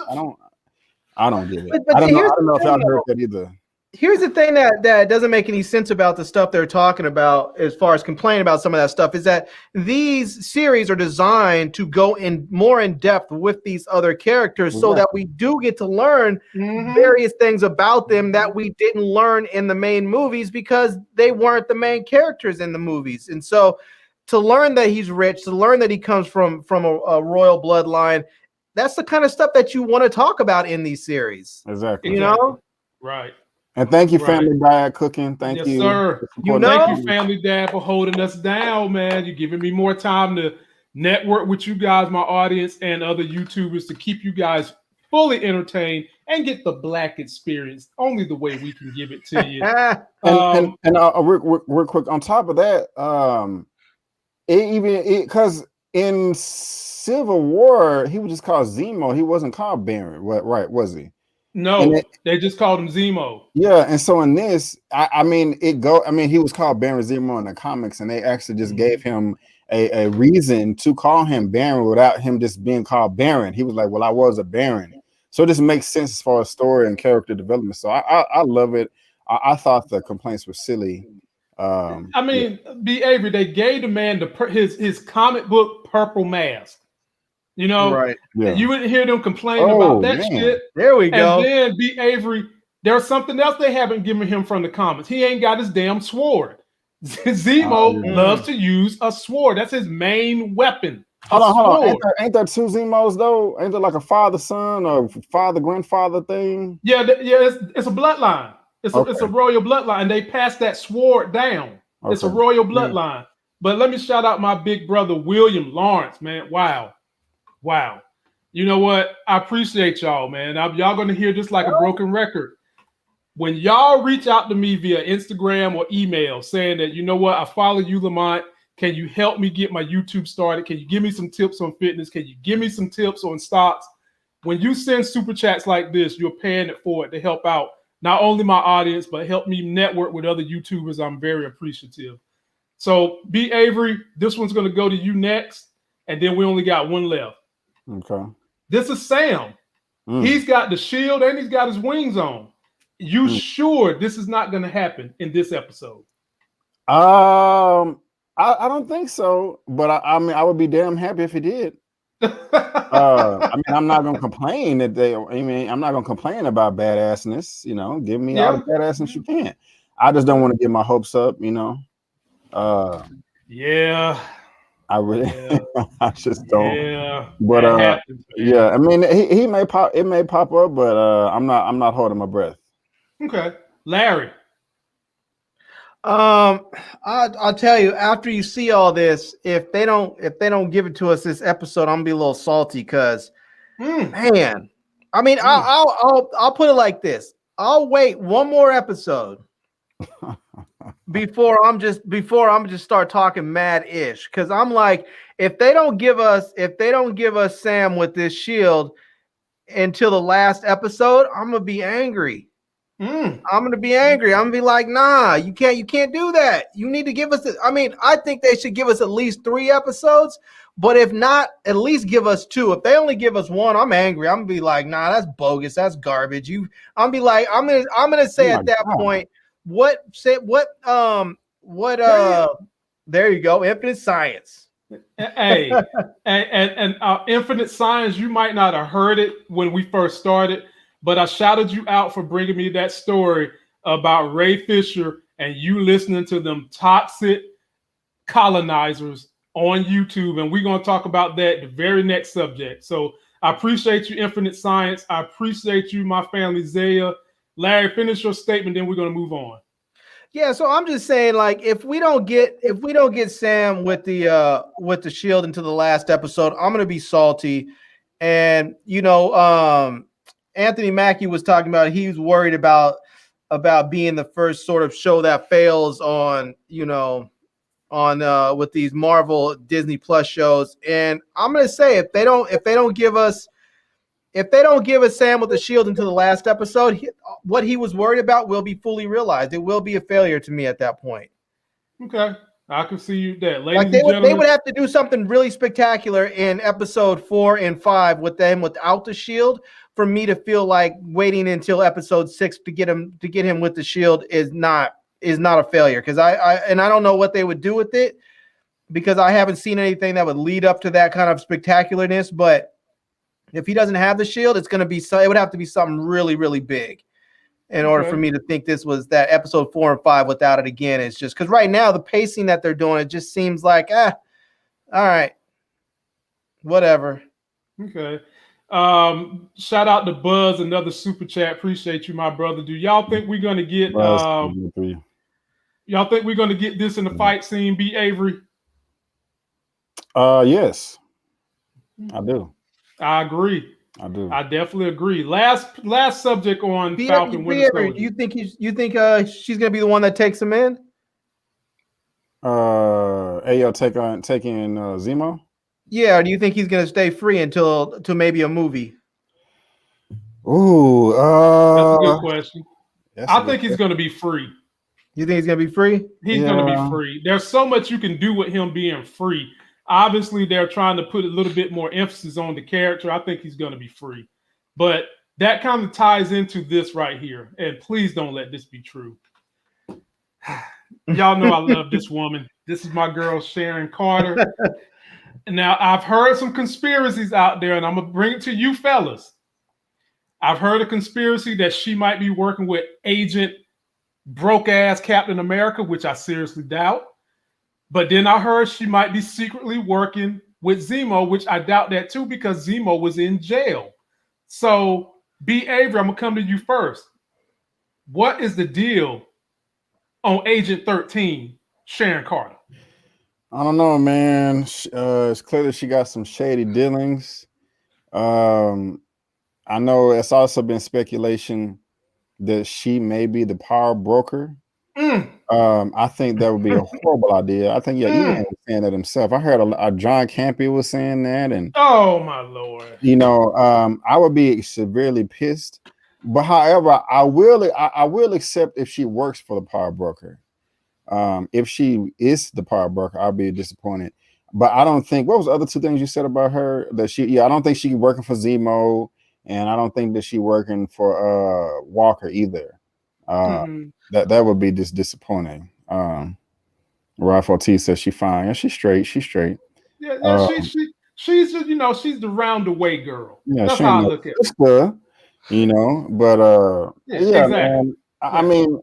I don't get it. I don't know if y'all heard that either. Here's the thing that doesn't make any sense about the stuff they're talking about as far as complaining about some of that stuff is that these series are designed to go more in depth with these other characters so that we do get to learn various things about them that we didn't learn in the main movies because they weren't the main characters in the movies. And so to learn that he's rich, to learn that he comes from a royal bloodline, that's the kind of stuff that you want to talk about in these series. Exactly. You know? Right. And thank you, Family Dad Cooking. Thank you. Sir. Thank you, Family Dad, for holding us down, man. You're giving me more time to network with you guys, my audience, and other YouTubers to keep you guys fully entertained and get the Black experience only the way we can give it to you. Real quick, on top of that, because in Civil War, he was just called Zemo. He wasn't called Baron, right? Was he? No, they just called him Zemo. Yeah, and so in this, he was called Baron Zemo in the comics, and they actually just gave him a reason to call him Baron without him just being called Baron. He was like, "Well, I was a Baron," so this makes sense as far as story and character development. So I love it. I thought the complaints were silly. B. Avery, they gave the man his comic book purple mask. You know, right? Yeah. You wouldn't hear them complaining about that shit. There we go. And then B. Avery, there's something else they haven't given him from the comics. He ain't got his damn sword. Zemo loves to use a sword. That's his main weapon. Hold on. Ain't there two Zemos though? Ain't there like a father-son or father-grandfather thing? Yeah. It's a bloodline. It's a royal bloodline. And they passed that sword down. Okay. It's a royal bloodline. But let me shout out my big brother William Lawrence, man. Wow. You know what? I appreciate y'all, man. Y'all going to hear this like a broken record. When y'all reach out to me via Instagram or email saying that, you know what, I follow you, Lamont. Can you help me get my YouTube started? Can you give me some tips on fitness? Can you give me some tips on stocks? When you send super chats like this, you're paying it forward to help out not only my audience, but help me network with other YouTubers. I'm very appreciative. So, B. Avery, this one's going to go to you next. And then we only got one left. Okay. This is Sam. He's got the shield and he's got his wings on. You sure this is not going to happen in this episode? I don't think so, but I mean, I would be damn happy if he did. I'm not going to complain I'm not going to complain about badassness. You know, give me all the badassness you can. I just don't want to get my hopes up. You know. I really, I just don't. Yeah, but I mean, he may pop. It may pop up, but I'm not holding my breath. Okay, Larry. I'll tell you, after you see all this, if they don't give it to us this episode, I'm gonna be a little salty because, man, I mean, I'll put it like this: I'll wait one more episode. Before I'm just start talking mad-ish, because I'm like, if they don't give us Sam with this shield until the last episode, I'm gonna be angry. I'm gonna be angry. I'm gonna be like, nah, you can't do that. You need to give us I think they should give us at least 3 episodes, but if not, at least give us 2. If they only give us 1, I'm angry. I'm gonna be like, nah, that's bogus, that's garbage. I'm gonna say at that point. There you go, infinite science. Hey, and infinite science, you might not have heard it when we first started, but I shouted you out for bringing me that story about Ray Fisher and you listening to them toxic colonizers on YouTube, and we're going to talk about that the very next subject. So I appreciate you, infinite science. I appreciate you, my family, Zaya. Larry, finish your statement, then we're going to move on. Yeah, so I'm just saying, like, if we don't get Sam with the shield into the last episode, I'm gonna be salty. And Anthony Mackie was talking about he was worried about being the first sort of show that fails on with these Marvel Disney Plus shows. And I'm gonna say if they don't give us if they don't give us Sam with the shield until the last episode, what he was worried about will be fully realized. It will be a failure to me at that point. Okay, I can see you there, ladies Like and gentlemen. They would have to do something really spectacular in episode 4 and 5 with them without the shield for me to feel like waiting until episode 6 to get him with the shield is not a failure. Because I don't know what they would do with it, because I haven't seen anything that would lead up to that kind of spectacularness. But if he doesn't have the shield, it would have to be something really, really big in order for me to think this was that episode 4 and 5 without it again. It's just because right now the pacing that they're doing, it just seems like, all right, whatever. Okay. Shout out to Buzz, another super chat. Appreciate you, my brother. Do y'all think we're gonna get y'all think we're gonna get this in the fight scene, B. Avery? Yes. I do. I agree. I do. I definitely agree. Last subject on Falcon Winter Soldier. Do you think she's gonna be the one that takes him in? Ayo taking Zemo? Yeah, or do you think he's gonna stay free until maybe a movie? Ooh, that's a good question. I think he's gonna be free. You think he's gonna be free? He's gonna be free. There's so much you can do with him being free. Obviously, they're trying to put a little bit more emphasis on the character. I think he's going to be free. But that kind of ties into this right here. And please don't let this be true. Y'all know I love this woman. This is my girl, Sharon Carter. Now, I've heard some conspiracies out there, and I'm going to bring it to you fellas. I've heard a conspiracy that she might be working with Agent Broke-Ass Captain America, which I seriously doubt. But then I heard she might be secretly working with Zemo, which I doubt that too, because Zemo was in jail. So, B. Avery, I'm going to come to you first. What is the deal on Agent 13, Sharon Carter? I don't know, man. It's clear that she got some shady dealings. I know it's also been speculation that she may be the power broker. I think that would be a horrible idea. I think Ian was saying that himself. I heard John Campy was saying that, and oh my lord, I would be severely pissed. But however, I will accept if she works for the power broker. If she is the power broker, I'll be disappointed. But I don't think. What was the other two things you said about her? That she, I don't think she's working for Zemo, and I don't think that she's working for Walker either. That would be just disappointing. Ralph Ortiz says she's fine. Yeah, she's straight. She's straight. Yeah, she's just, she's the round the way girl. Yeah, that's how I look at it. Good, but exactly. Man, I mean,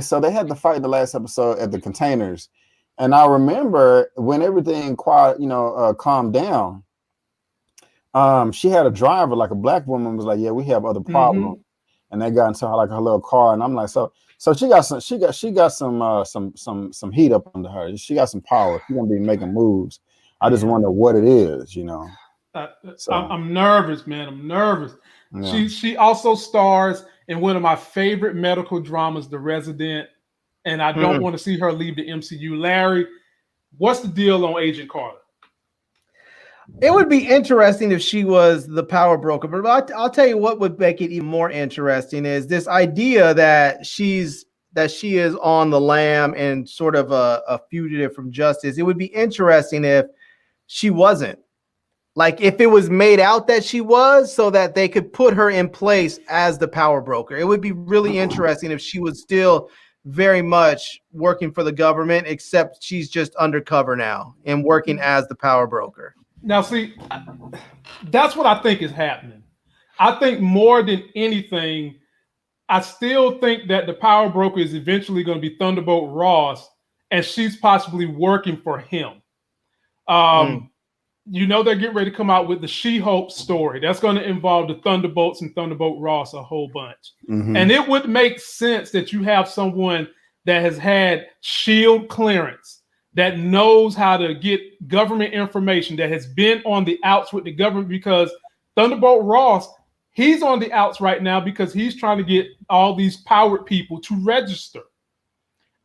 so they had the fight in the last episode at the containers, and I remember when everything calmed down. She had a driver, like a black woman, was like, "Yeah, we have other problems," and they got into her little car, and I'm like, so she got some heat up under her. She got some power. She's gonna be making moves. I just wonder what it is, So. I'm nervous, man. I'm nervous. Yeah. She also stars in one of my favorite medical dramas, The Resident, and I don't want to see her leave the MCU. Larry, what's the deal on Agent Carter? It would be interesting if she was the power broker, but I'll tell you what would make it even more interesting is this idea that she is on the lam and sort of a fugitive from justice. It would be interesting if she wasn't. Like if it was made out that she was, so that they could put her in place as the power broker. It would be really interesting if she was still very much working for the government, except she's just undercover now and working as the power broker. Now, see, that's what I think is happening. I think more than anything, I still think that the power broker is eventually going to be Thunderbolt Ross, and she's possibly working for him. They're getting ready to come out with the She-Hulk story. That's going to involve the Thunderbolts and Thunderbolt Ross a whole bunch. And it would make sense that you have someone that has had SHIELD clearance, that knows how to get government information, that has been on the outs with the government, because Thunderbolt Ross, he's on the outs right now because he's trying to get all these powered people to register.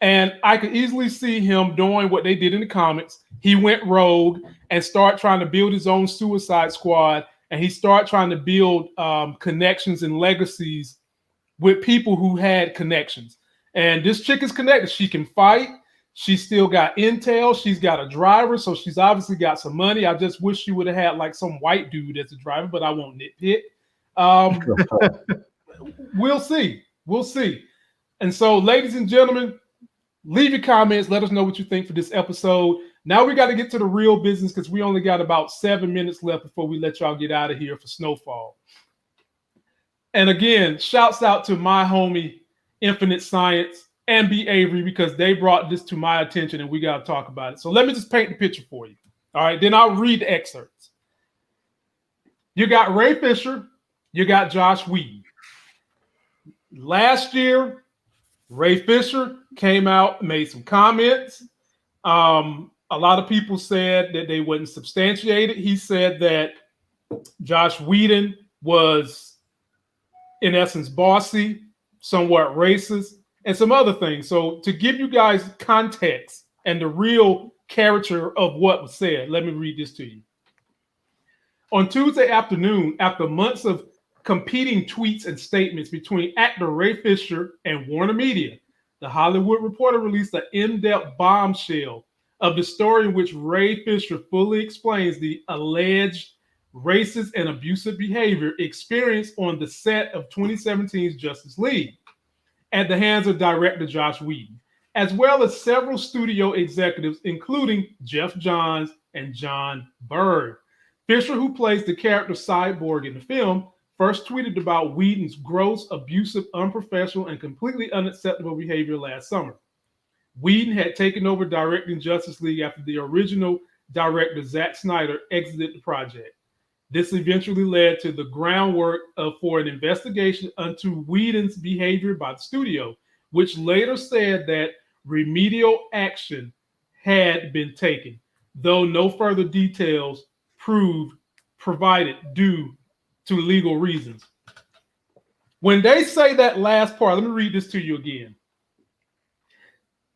And I could easily see him doing what they did in the comics. He went rogue and started trying to build his own Suicide Squad, and he started trying to build connections and legacies with people who had connections. And this chick is connected. She can fight. She's still got intel. She's got a driver, so she's obviously got some money. I just wish she would have had like some white dude as a driver, but I won't nitpick. We'll see. We'll see. And so, ladies and gentlemen, leave your comments. Let us know what you think for this episode. Now we got to get to the real business because we only got about 7 minutes left before we let y'all get out of here for Snowfall. And again, shouts out to my homie, Infinite Science, and B. Avery, because they brought this to my attention and we got to talk about it. So let me just paint the picture for you. All right, then I'll read the excerpts. You got Ray Fisher. You got Josh Whedon. Last year, Ray Fisher came out, made some comments. A lot of people said that they wouldn't substantiate it. He said that Josh Whedon was, in essence, bossy, somewhat racist, and some other things. So to give you guys context and the real character of what was said, let me read this to you. On Tuesday afternoon, after months of competing tweets and statements between actor Ray Fisher and Warner Media, The Hollywood Reporter released an in-depth bombshell of the story in which Ray Fisher fully explains the alleged racist and abusive behavior experienced on the set of 2017's Justice League at the hands of director Josh Whedon, as well as several studio executives, including Jeff Johns and John Berg. Fisher, who plays the character Cyborg in the film, first tweeted about Whedon's gross, abusive, unprofessional, and completely unacceptable behavior last summer. Whedon had taken over directing Justice League after the original director, Zack Snyder, exited the project. This eventually led to the groundwork for an investigation into Whedon's behavior by the studio, which later said that remedial action had been taken, though no further details provided due to legal reasons. When they say that last part, let me read this to you again.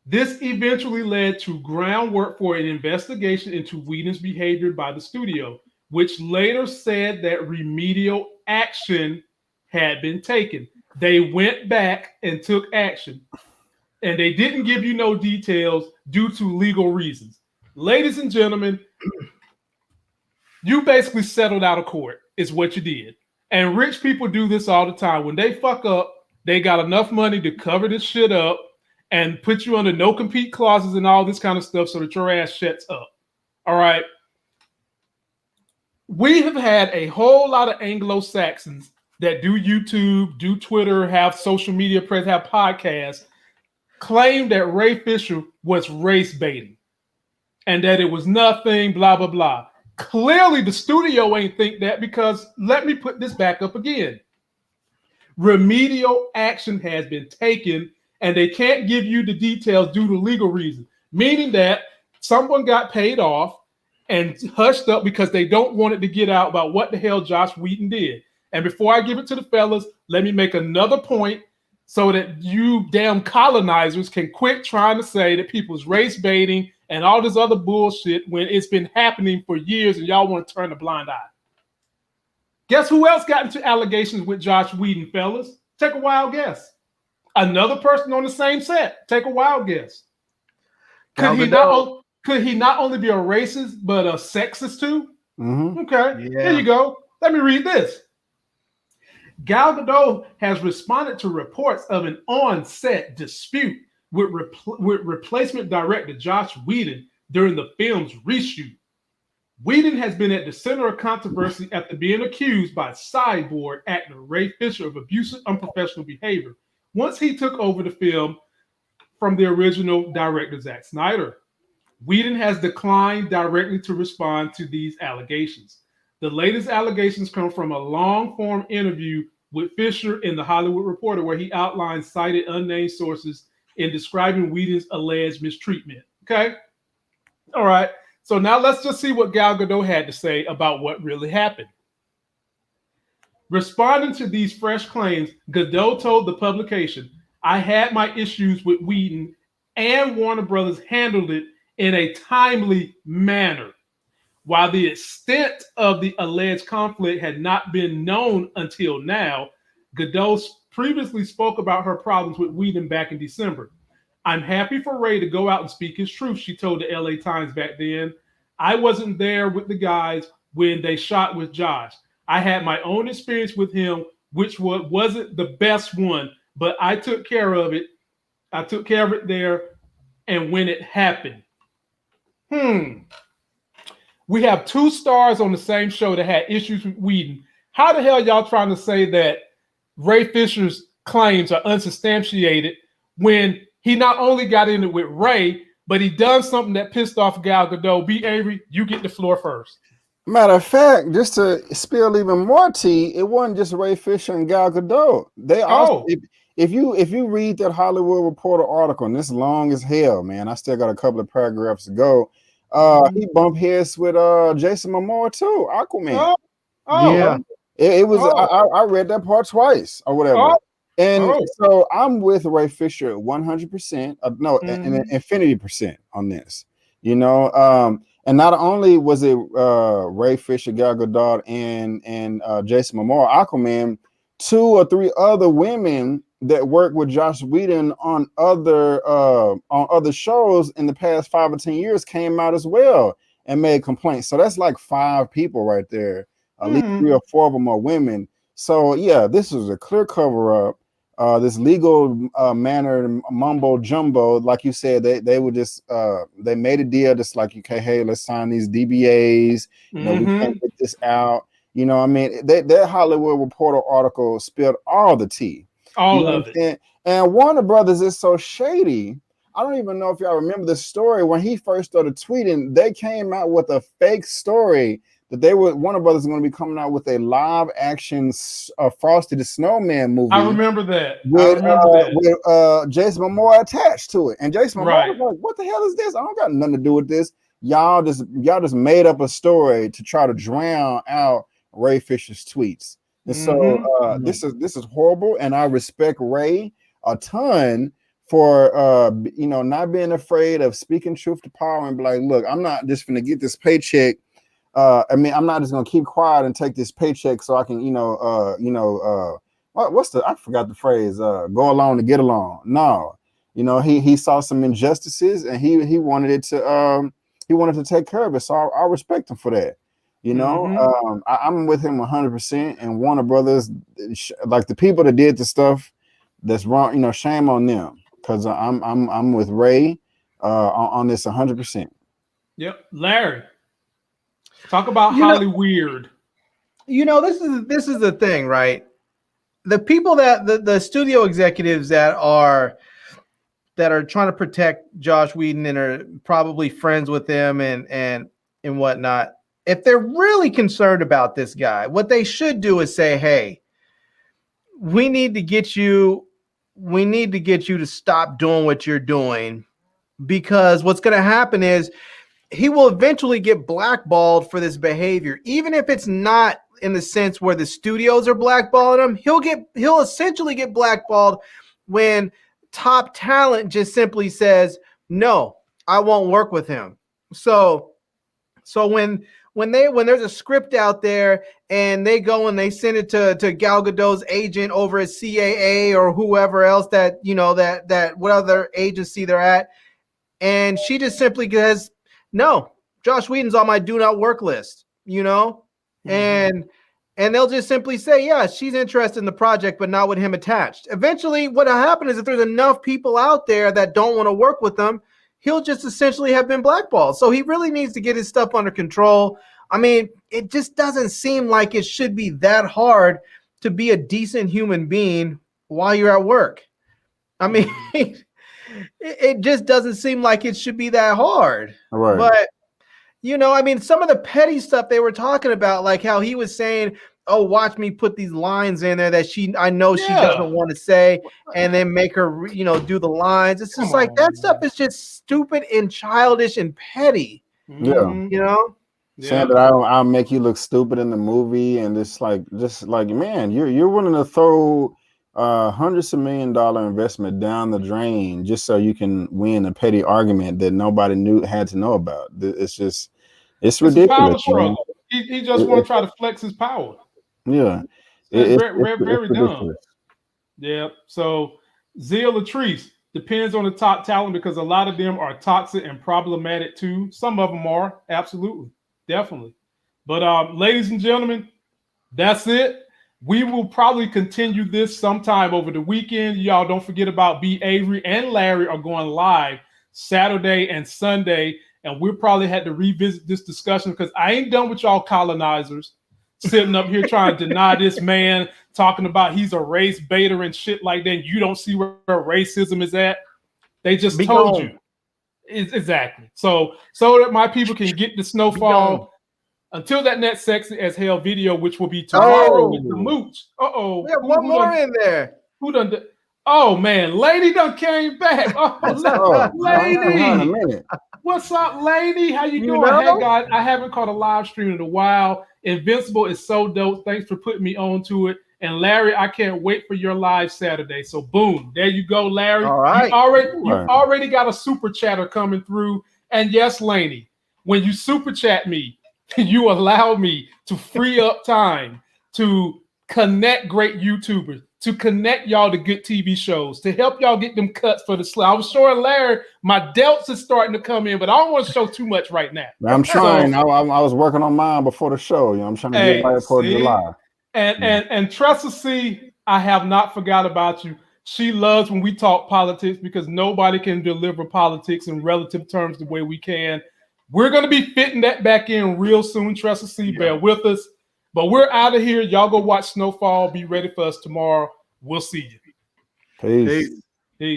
This eventually led to groundwork for an investigation into Whedon's behavior by the studio, which later said that remedial action had been taken. They went back and took action, and they didn't give you no details due to legal reasons. Ladies and gentlemen, you basically settled out of court, is what you did. And rich people do this all the time. When they fuck up, they got enough money to cover this shit up and put you under no compete clauses and all this kind of stuff so that your ass shuts up. All right. We have had a whole lot of Anglo-Saxons that do YouTube, do Twitter, have social media presence, have podcasts, claim that Ray Fisher was race baiting and that it was nothing, blah, blah, blah. Clearly, the studio ain't think that, because let me put this back up again. Remedial action has been taken, and they can't give you the details due to legal reasons, meaning that someone got paid off and hushed up because they don't want it to get out about what the hell Josh Whedon did. And before I give it to the fellas, let me make another point so that you damn colonizers can quit trying to say that people's race baiting and all this other bullshit when it's been happening for years and y'all want to turn a blind eye. Guess who else got into allegations with Josh Whedon, fellas? Take a wild guess. Another person on the same set. Take a wild guess. Could he not only be a racist, but a sexist too? Mm-hmm. Okay, Here you go. Let me read this. Gal Gadot has responded to reports of an on-set dispute with replacement director Josh Whedon during the film's reshoot. Whedon has been at the center of controversy after being accused by Cyborg actor Ray Fisher of abusive, unprofessional behavior once he took over the film from the original director Zack Snyder. Whedon has declined directly to respond to these allegations. The latest allegations come from a long-form interview with Fisher in The Hollywood Reporter, where he outlined cited unnamed sources in describing Whedon's alleged mistreatment. Okay? All right. So now let's just see what Gal Gadot had to say about what really happened. Responding to these fresh claims, Gadot told the publication, "I had my issues with Whedon and Warner Brothers handled it in a timely manner. While the extent of the alleged conflict had not been known until now, Godot previously spoke about her problems with Whedon back in December. I'm happy for Ray to go out and speak his truth, she told the LA Times back then. I wasn't there with the guys when they shot with Josh. I had my own experience with him, which wasn't the best one, but I took care of it. I took care of it there, and when it happened. We have 2 stars on the same show that had issues with Whedon. How the hell y'all trying to say that Ray Fisher's claims are unsubstantiated when he not only got in it with Ray, but he done something that pissed off Gal Gadot? B. Avery, you get the floor first. Matter of fact, just to spill even more tea, it wasn't just Ray Fisher and Gal Gadot. They also, if you read that Hollywood Reporter article, and it's long as hell, man, I still got a couple of paragraphs to go. He bumped heads with Jason Momoa too, Aquaman. Yeah. It was I read that part twice or whatever. So I'm with Ray Fisher 100%. An infinity percent on this. You know, and not only was it Ray Fisher, Gal Gadot, and Jason Momoa, Aquaman, 2 or 3 other women that worked with Joss Whedon on other shows in the past 5 or 10 years came out as well and made complaints. So that's like 5 people right there. At least 3 or 4 of them are women. So yeah, this was a clear cover up. This legal manner mumbo jumbo, like you said, they were just they made a deal just like, okay, hey, let's sign these DBAs. You know, we can't get this out. You know, I mean, that Hollywood Reporter article spilled all the tea. All of it. And Warner Brothers is so shady. I don't even know if y'all remember the story when he first started tweeting. They came out with a fake story that Warner Brothers is going to be coming out with a live action Frosty the Snowman movie. I remember that. With Jason Momoa attached to it, and Jason Momoa was like, "What the hell is this? I don't got nothing to do with this. Y'all just made up a story to try to drown out Ray Fisher's tweets." And so this is horrible, and I respect Ray a ton for not being afraid of speaking truth to power and be like, look, I'm not just gonna get this paycheck. I'm not just gonna keep quiet and take this paycheck so I can, I forgot the phrase, go along to get along. No, he saw some injustices and he wanted to take care of it. So I respect him for that. I'm with him 100%. And Warner Brothers, like the people that did the stuff that's wrong, shame on them, because I'm with Ray on this 100%. Yep, Larry. Talk about Holly weird. This is the thing, right? The people that the studio executives that are trying to protect Joss Whedon and are probably friends with him and whatnot. If they're really concerned about this guy, what they should do is say, "Hey, we need to get you to stop doing what you're doing, because what's going to happen is he will eventually get blackballed for this behavior, even if it's not in the sense where the studios are blackballing him. He'll essentially get blackballed when top talent just simply says, no, I won't work with him." So when there's a script out there and they go and they send it to Gal Gadot's agent over at CAA or whoever else that what other agency they're at, and she just simply says, "No, Joss Whedon's on my do not work list," and they'll just simply say, "Yeah, she's interested in the project, but not with him attached." Eventually, what'll happen is if there's enough people out there that don't want to work with them, he'll just essentially have been blackballed. So he really needs to get his stuff under control. I mean, it just doesn't seem like it should be that hard to be a decent human being while you're at work. I mean, it just doesn't seem like it should be that hard. Right. But, some of the petty stuff they were talking about, like how he was saying, "Oh, watch me put these lines in there that I know she doesn't want to say," and then make her, do the lines. It's just like that stuff is just stupid and childish and petty. Yeah. Saying that I'll make you look stupid in the movie, and just like man, you're willing to throw hundreds of $1 million investment down the drain just so you can win a petty argument that nobody had to know about. It's ridiculous. He just want to try to flex his power. Yeah, it's very dumb. Ridiculous. Yeah. So Zia Latrice depends on the top talent because a lot of them are toxic and problematic too. Some of them are, absolutely, definitely. But ladies and gentlemen, that's it. We will probably continue this sometime over the weekend. Y'all don't forget about B. Avery and Larry are going live Saturday and Sunday. And we'll probably have to revisit this discussion because I ain't done with y'all colonizers sitting up here trying to deny this man, talking about he's a race baiter and shit like that. And you don't see where racism is at. They just told you. Exactly. So that my people can get the Snowfall. Until that next sexy as hell video, which will be tomorrow with the mooch. We have one more in there. Who done? Oh man, Lady done came back. Lady, what's up, Lady? How you doing? Hey guys, I haven't caught a live stream in a while. Invincible is so dope. Thanks for putting me on to it. And Larry, I can't wait for your live Saturday. So boom, there you go, Larry. All right. You already got a super chatter coming through. And yes, Laney, when you super chat me, you allow me to free up time to connect great YouTubers, to connect y'all to good TV shows, to help y'all get them cuts for the slip. I was showing Larry my delts is starting to come in, but I don't want to show too much right now. I'm trying. I was working on mine before the show. I'm trying to get right for July. And Tressa C, I have not forgot about you. She loves when we talk politics because nobody can deliver politics in relative terms the way we can. We're going to be fitting that back in real soon. Tressa C, bear with us. But we're out of here. Y'all go watch Snowfall. Be ready for us tomorrow. We'll see you. Peace.